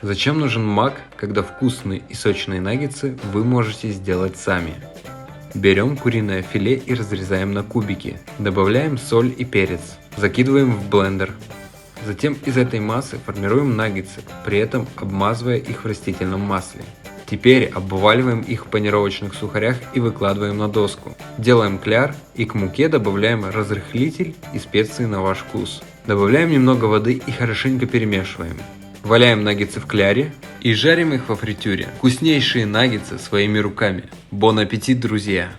Зачем нужен мак, когда вкусные и сочные наггетсы вы можете сделать сами? Берем куриное филе и разрезаем на кубики. Добавляем соль и перец. Закидываем в блендер. Затем из этой массы формируем наггетсы, при этом обмазывая их в растительном масле. Теперь обваливаем их в панировочных сухарях и выкладываем на доску. Делаем кляр и к муке добавляем разрыхлитель и специи на ваш вкус. Добавляем немного воды и хорошенько перемешиваем. Валяем наггетсы в кляре и жарим их во фритюре. Вкуснейшие наггетсы своими руками. Бон аппетит, друзья!